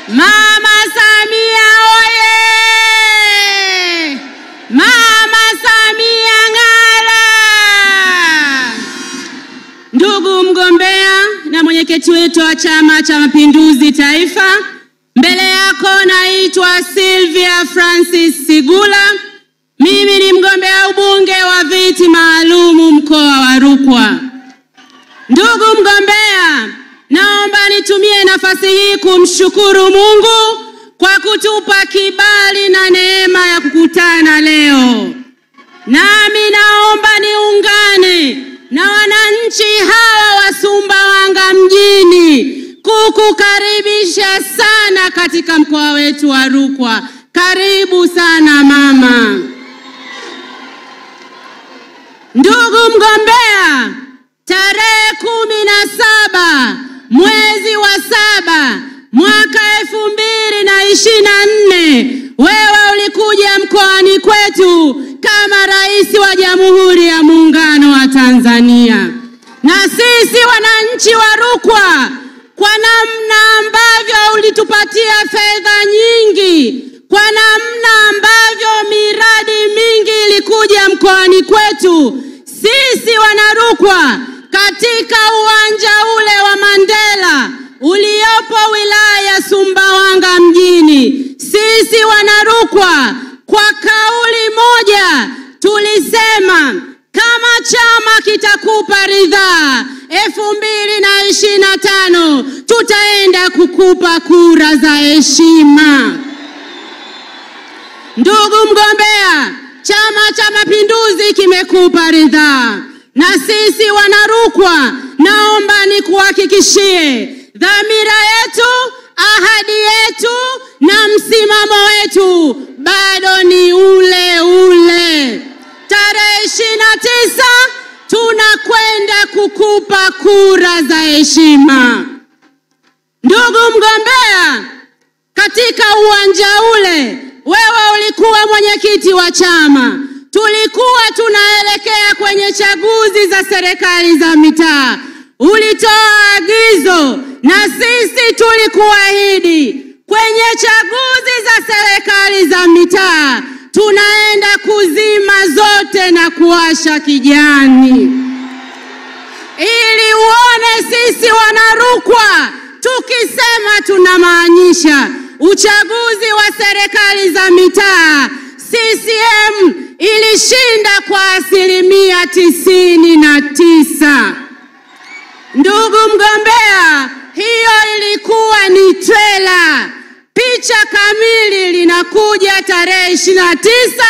Mama Samia oye! Mama Samia ng'ara! Ndugu mgombea na mwenyekiti wetu wa Chama cha Mapinduzi Taifa, mbele yako naitwa Sylvia Francis Sigula. Mimi ni mgombea ubunge wa viti maalumu mkoa wa Rukwa. Ndugu mgombea, naomba nitumie nafasi hii kumshukuru Mungu kwa kutupa kibali na neema ya kukutana leo. Nami naomba niungane na wananchi hawa wa Sumbawanga mjini kukukaribisha sana katika mkoa wetu wa Rukwa. Karibu sana mama. Ndugu mgombea, tarehe 17 mwezi wa 7 mwaka 2024 wewe ulikuja mkoani kwetu kama rais wa Jamhuri ya Muungano wa Tanzania. Na sisi wananchi wa Rukwa, kwa namna ambavyo ulitupatia fedha nyingi, kwa namna ambavyo miradi mingi ilikuja mkoani kwetu, sisi wanarukwa katika uwanja ule wa Mandela uliopo wilaya ya Sumbawanga mjini, sisi wanarukwa kwa kauli moja tulisema kama chama kitakupa ridhaa 2025 tutaenda kukupa kura za heshima. Ndugu mgombea, Chama cha Mapinduzi kimekupa ridhaa. Na sisi wanarukwa, naomba nikuhakikishie dhamira yetu, ahadi yetu na msimamo wetu bado ni ule ule. Tarehe 29 tunakwenda kukupa kura za heshima. Ndugu mgombea, katika uwanja ule wewe ulikuwa mwenyekiti wa chama. Tulikuwa tunaelekea kwenye chaguzi za serikali za mitaa. Ulitoa agizo na sisi tulikuahidi kwenye chaguzi za serikali za mitaa tunaenda kuzima zote na kuwasha kijani. Ili uone sisi wanarukwa tukisema tunamaanisha. Uchaguzi wa serikali za mitaa CCM ilishinda kwa 99%. Ndugu mgombea, hiyo ilikuwa ni trailer. Picha kamili linakuja tarehe 29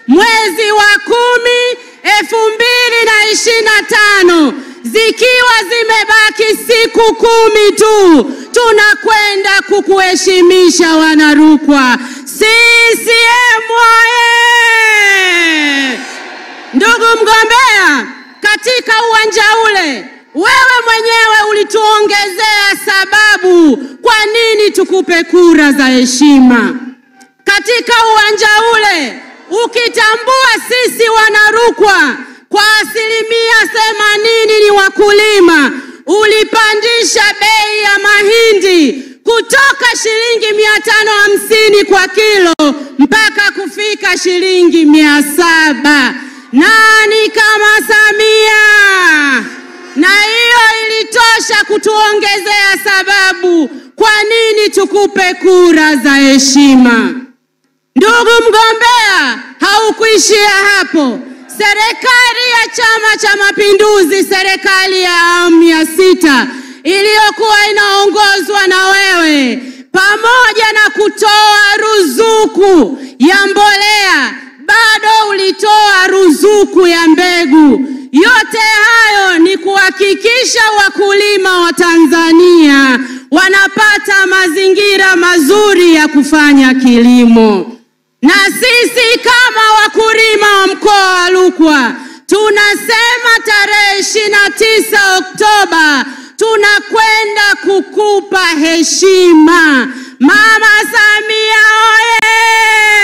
mwezi wa 10 2025. Zikiwa zimebaki siku 10 tu, tunakwenda kukuheshimisha wanarukwa. CCM oye! Ndugu mgombea, katika uwanja ule wewe mwenyewe ulituongezea sababu kwa nini tukupe kura za heshima. Katika uwanja ule ukitambua sisi wanarukwa kwa 80% ni wakulima, ulipandisha bei ya mahindi kutoka shilingi 550 kwa kilo mpaka kufika shilingi 700. Nani kama Samia? Na hiyo ilitosha kutuongezea sababu kwa nini tukupe kura za heshima. Ndugu mgombea, haukuishia hapo. Serikali ya Chama cha Mapinduzi, serikali ya awamu ya 6 iliyokuwa inaongozwa na wewe, pamoja na kutoa ruzuku ya mbolea, bado ulitoa ruzuku ya mbegu. Yote hayo ni kuhakikisha wakulima wa Tanzania wanapata mazingira mazuri ya kufanya kilimo. Na sisi kama wakulima wa mkoa wa Rukwa tunasema tarehe 29 Oktoba tunakwenda kukupa heshima. Mama Samia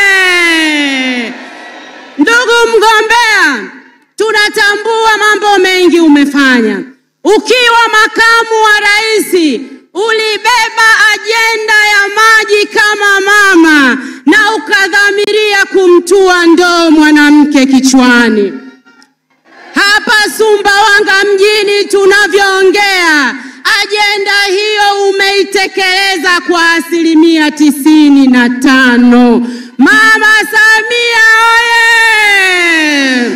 oye! Ndugu mgombea, tunatambua mambo mengi umefanya. Ukiwa makamu wa rais ulibeba ajenda ya maji kama mama na ukadhamiria kumtua ndoo mwanamke kichwani. Hapa Sumbawanga mjini tunavyoongea, ajenda hiyo umeitekeleza kwa 95%. Mama Samia oye!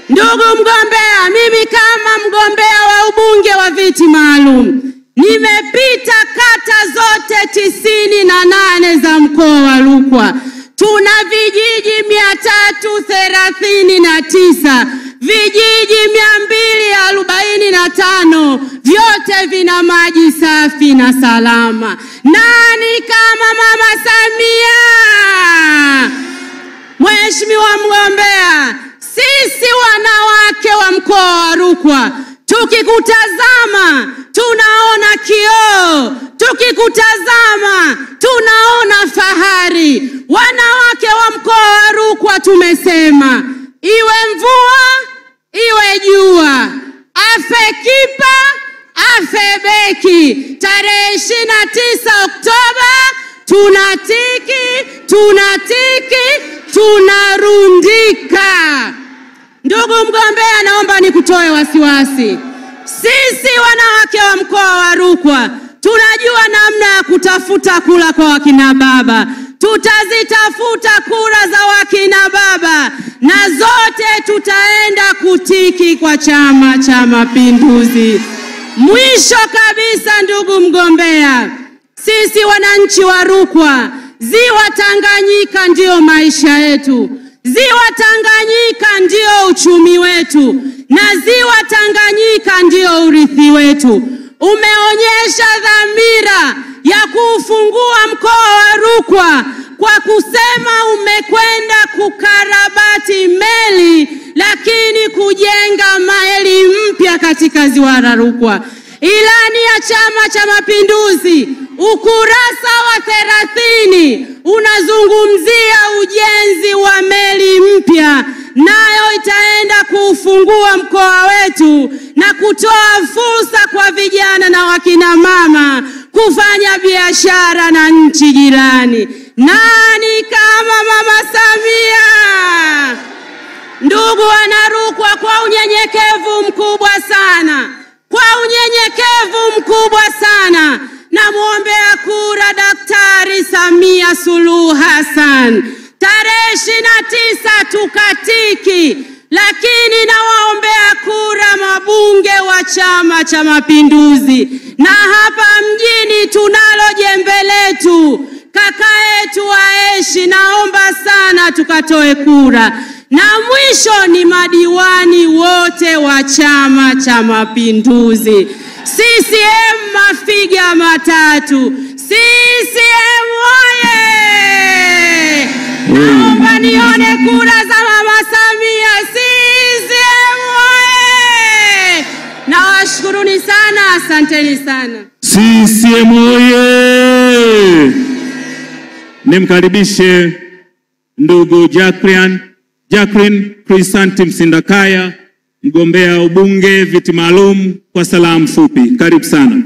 Ndugu mgombea, mimi kama mgombea wa ubunge wa viti maalum nimepita kata zote 98 za mkoa wa Rukwa. Tuna vijiji 339, vijiji 245, vyote vina maji safi na salama. Nani kama Mama Samia? Mheshimiwa mgombea, sisi wanawake wa mkoa wa Rukwa tukikutazama tunaona kioo, tukikutazama tunaona fahari. Wanawake wa mkoa wa Rukwa tumesema iwe mvua iwe jua, afe kipa afe beki, tarehe 29 Oktoba tunatiki tunarundika. Ndugu mgombea, naomba nikutoe wasiwasi. Sisi wanawake wa mkoa wa Rukwa tunajua namna ya kutafuta kura kwa wakina baba. Tutazitafuta kura za wakina baba na zote tutaenda kutiki kwa Chama cha Mapinduzi. Mwisho kabisa, ndugu mgombea, sisi wananchi wa Rukwa, ziwa Tanganyika ndio maisha yetu. Ziwa Tanganyika ndio uchumi wetu na ziwa Tanganyika ndio urithi wetu. Umeonyesha dhamira ya kufungua mkoa wa Rukwa kwa kusema umekwenda kukarabati meli, lakini kujenga meli mpya katika ziwa la Rukwa. Ilani ya Chama cha Mapinduzi ukurasa wa 30 unazungumzia ujenzi wa meli mpya, nayo itaenda kufungua mkoa wetu na kutoa fursa kwa vijana na wakina mama kufanya biashara na nchi jirani. Nani kama Mama Samia? Ndugu wanarukwa, kwa unyenyekevu mkubwa sana, namuombea kura Daktari Samia Suluhu Hassan. Tarehe 29 tukatiki, lakini nawaombea kura mabunge wa Chama cha Mapinduzi. Na hapa mjini tunalo jembe letu, kaka yetu Aeshi, naomba sana tukatoe kura. Na mwisho ni madiwani wote wa Chama cha Mapinduzi. CCM mafiga matatu. CCM oye! Naomba nione kura za Mama Samia. CCM oye! Nawashukuruni sana, asanteni sana. CCM oye! Nimkaribishe ndugu Jacqueline Crisanti Msindakaya, mgombea ubunge viti maalum, kwa salamu fupi. Karibu sana.